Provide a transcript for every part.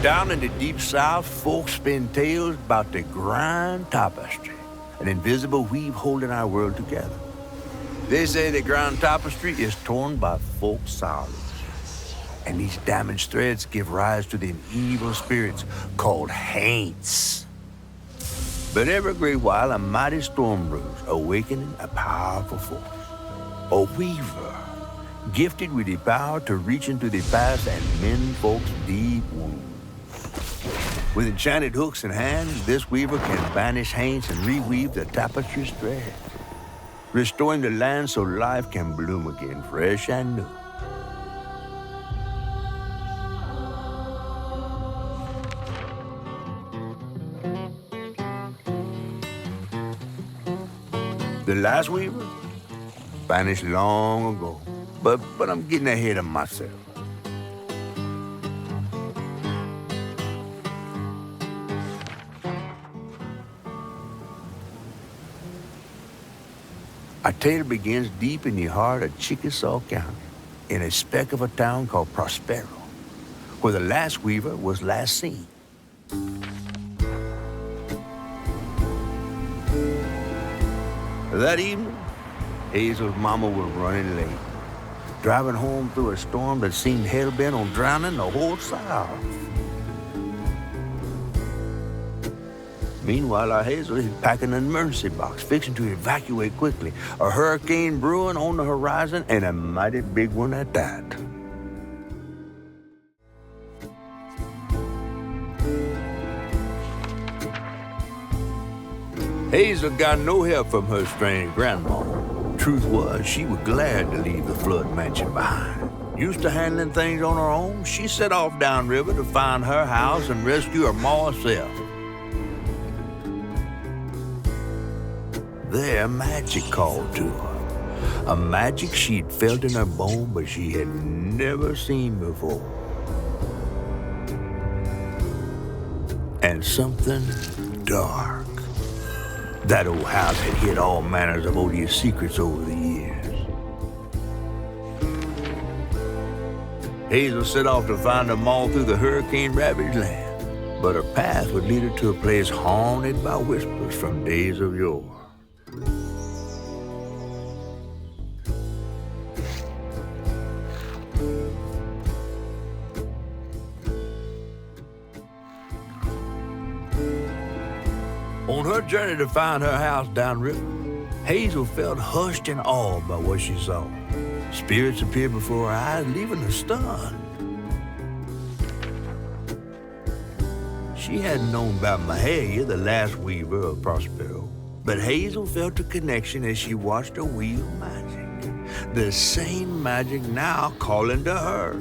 Down in the deep south, folks spin tales about the grand tapestry, an invisible weave holding our world together. They say the grand tapestry is torn by folks' sorrows, and these damaged threads give rise to them evil spirits called haints. But every great while, a mighty storm brews, awakening a powerful force. A weaver, gifted with the power to reach into the past and mend folks' deep wounds. With enchanted hooks in hand, this weaver can banish haints and reweave the tapestry's thread, restoring the land so life can bloom again, fresh and new. The last weaver vanished long ago, but I'm getting ahead of myself. Our tale begins deep in the heart of Chickasaw County, in a speck of a town called Prospero, where the last weaver was last seen. That evening, Hazel's mama was running late, driving home through a storm that seemed hell-bent on drowning the whole South. Meanwhile, our Hazel is packing an emergency box, fixing to evacuate quickly. A hurricane brewing on the horizon, and a mighty big one at that. Hazel got no help from her strange grandma. Truth was, she was glad to leave the flood mansion behind. Used to handling things on her own, she set off downriver to find her house and rescue her ma herself. There, magic called to her. A magic she'd felt in her bone, but she had never seen before. And something dark. That old house had hid all manners of odious secrets over the years. Hazel set off to find them all through the hurricane-ravaged land, but her path would lead her to a place haunted by whispers from days of yore. On her journey to find her house downriver, Hazel felt hushed and awed by what she saw. Spirits appeared before her eyes, leaving her stunned. She hadn't known about Mahalia, the last weaver of Prospero, but Hazel felt a connection as she watched her weave magic. The same magic now calling to her.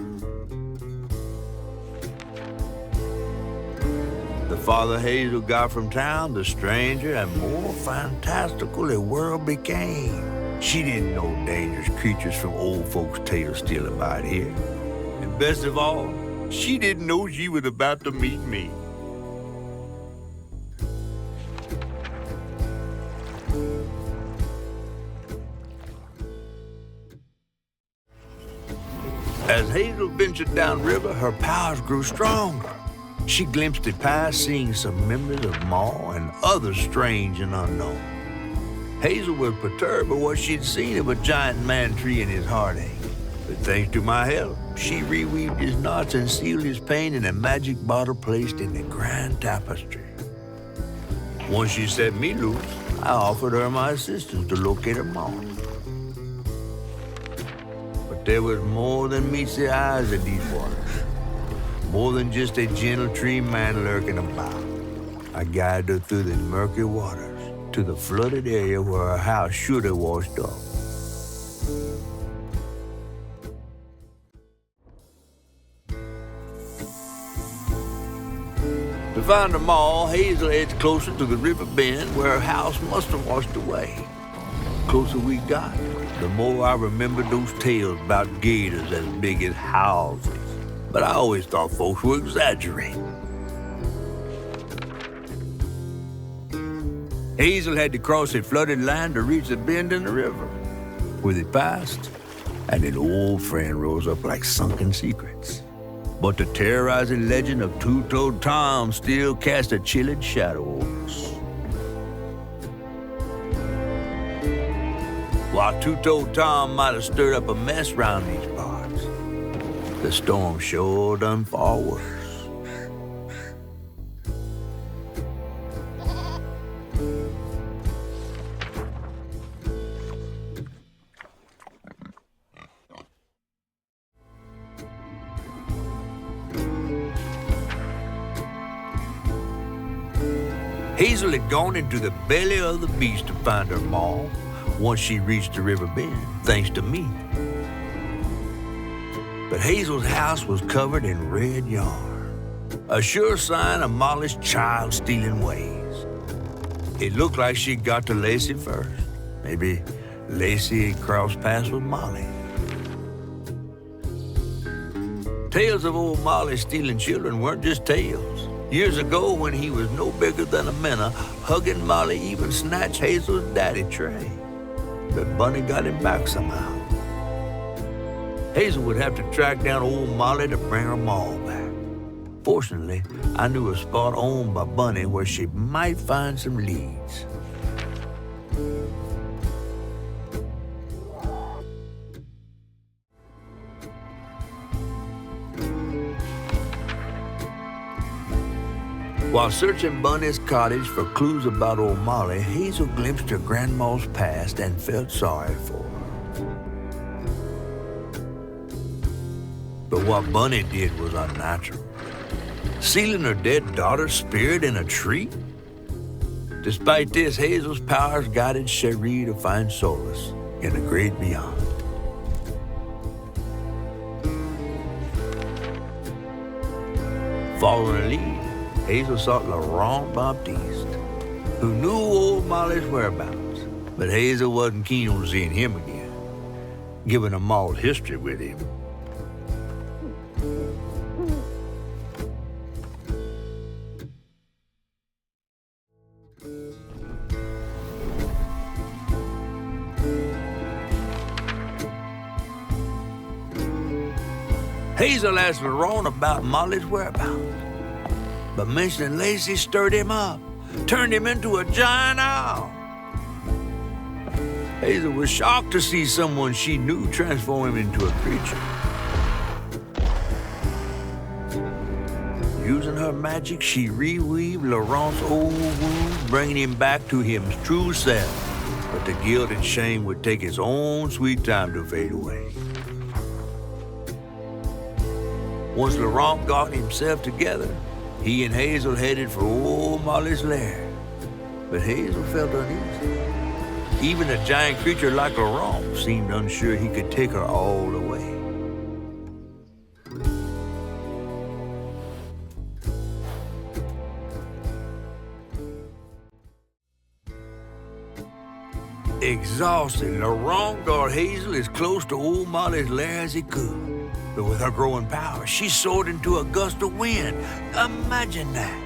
The farther Hazel got from town, the stranger and more fantastical the world became. She didn't know dangerous creatures from old folks' tales still abide here. And best of all, she didn't know she was about to meet me. As Hazel ventured downriver, her powers grew stronger. She glimpsed the past, seeing some memories of Ma and others strange and unknown. Hazel was perturbed by what she'd seen of a giant man tree and his heartache. But thanks to my help, she reweaved his knots and sealed his pain in a magic bottle placed in the grand tapestry. Once she set me loose, I offered her my assistance to locate her Ma. But there was more than meets the eyes in these waters. More than just a gentle tree man lurking about. I guided her through the murky waters to the flooded area where her house should have washed off. To find them all, Hazel edged closer to the river bend where her house must have washed away. The closer we got, the more I remembered those tales about gators as big as houses. But I always thought folks were exaggerating. Hazel had to cross a flooded line to reach the bend in the river. With it passed, and an old friend rose up like sunken secrets. But the terrorizing legend of Two-Toed Tom still casts a chilling shadow over us. While Two-Toed Tom might have stirred up a mess round these parts, the storm sure done far worse. Hazel had gone into the belly of the beast to find her maw once she reached the river bend, thanks to me. But Hazel's house was covered in red yarn, a sure sign of Molly's child-stealing ways. It looked like she'd got to Lacey first. Maybe Lacey had crossed paths with Molly. Tales of old Molly stealing children weren't just tales. Years ago, when he was no bigger than a minnow, hugging Molly even snatched Hazel's daddy Trey. But Bunny got him back somehow. Hazel would have to track down old Molly to bring her maw back. Fortunately, I knew a spot owned by Bunny where she might find some leads. While searching Bunny's cottage for clues about old Molly, Hazel glimpsed her grandma's past and felt sorry for her. But what Bunny did was unnatural. Sealing her dead daughter's spirit in a tree? Despite this, Hazel's powers guided Cherie to find solace in the great beyond. Following her lead, Hazel sought Laurent Baptiste, who knew old Molly's whereabouts, but Hazel wasn't keen on seeing him again, given a mauled history with him. Hazel asked Laurent about Molly's whereabouts, but mentioning Lacey stirred him up, turned him into a giant owl. Hazel was shocked to see someone she knew transform him into a creature. Using her magic, she reweaved Laurent's old wound, bringing him back to his true self. But the guilt and shame would take its own sweet time to fade away. Once Laurent got himself together, he and Hazel headed for old Molly's lair. But Hazel felt uneasy. Even a giant creature like Laurent seemed unsure he could take her all the way. Exhausted, Laurent got Hazel as close to old Molly's lair as he could. But with her growing power, she soared into a gust of wind. Imagine that.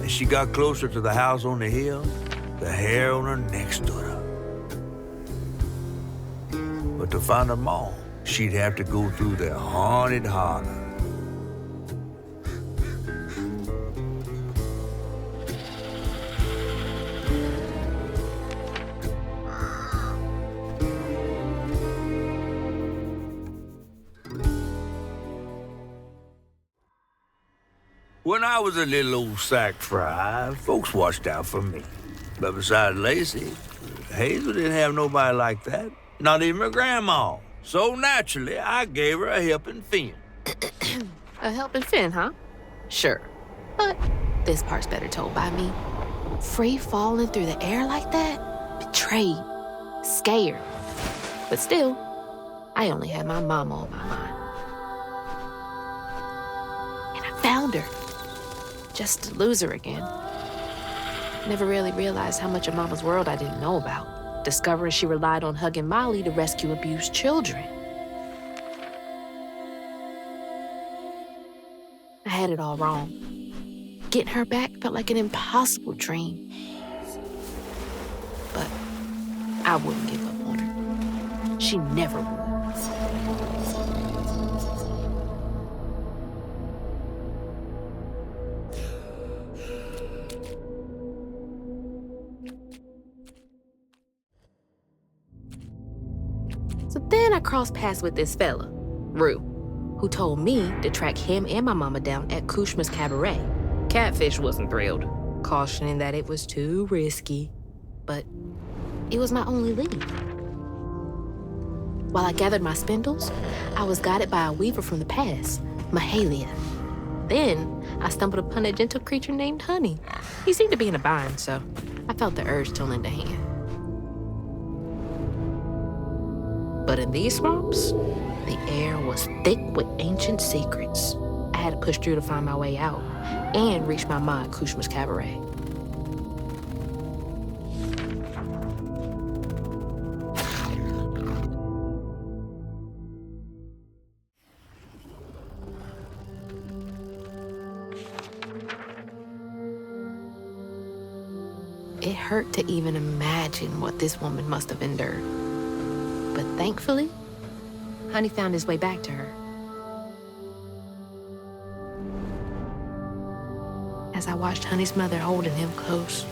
As she got closer to the house on the hill, the hair on her neck stood up. But to find her maw, she'd have to go through the haunted holler. When I was a little old sack fry, folks watched out for me. But besides Lacey, Hazel didn't have nobody like that, not even her grandma. So naturally, I gave her a helping fin. A helping fin, huh? Sure. But this part's better told by me. Free falling through the air like that? Betrayed. Scared. But still, I only had my mama on my mind. And I found her. Just to lose her again. Never really realized how much of Mama's world I didn't know about, discovering she relied on hugging Molly to rescue abused children. I had it all wrong. Getting her back felt like an impossible dream. But I wouldn't give up on her. She never would. So then I crossed paths with this fella, Rue, who told me to track him and my mama down at Kushma's Cabaret. Catfish wasn't thrilled, cautioning that it was too risky, but it was my only lead. While I gathered my spindles, I was guided by a weaver from the past, Mahalia. Then I stumbled upon a gentle creature named Honey. He seemed to be in a bind, so I felt the urge to lend a hand. But in these swamps, the air was thick with ancient secrets. I had to push through to find my way out and reach my ma at Kushma's Cabaret. It hurt to even imagine what this woman must have endured. But thankfully, Honey found his way back to her. As I watched Honey's mother holding him close,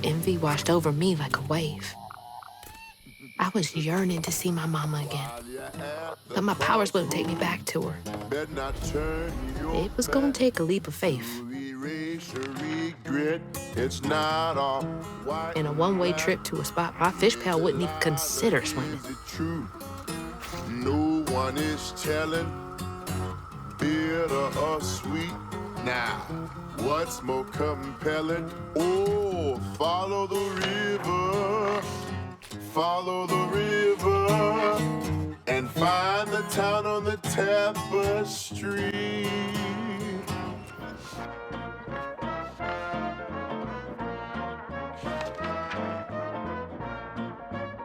envy washed over me like a wave. I was yearning to see my mama again, but my powers wouldn't take me back to her. It was gonna take a leap of faith. In a one-way trip to a spot my fish pal wouldn't even consider swimming. No one is telling, bitter or sweet. Now, what's more compelling? Oh, follow the river, and find the town on the tapestry.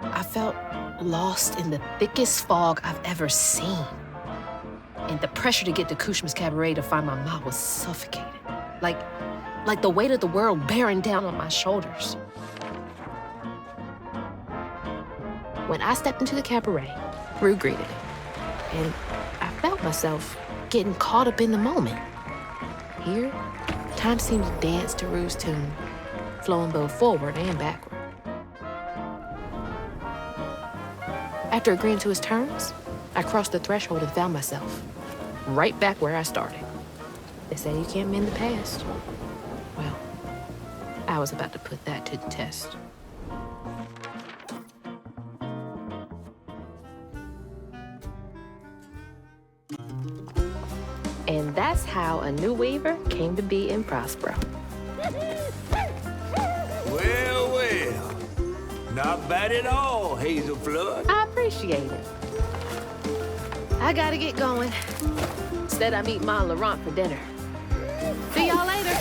I felt lost in the thickest fog I've ever seen. And the pressure to get to Kushma's Cabaret to find my ma was suffocating. Like the weight of the world bearing down on my shoulders. When I stepped into the cabaret, Rue greeted it. And I felt myself getting caught up in the moment. Here, time seemed to dance to Rue's tune, flowing both forward and backward. After agreeing to his terms, I crossed the threshold and found myself right back where I started. They say you can't mend the past. Well, I was about to put that to the test. And that's how a new weaver came to be in Prospero. Well. Not bad at all, Hazel Flood. I appreciate it. I gotta get going. Instead, I meet Ma Laurent for dinner. See y'all later.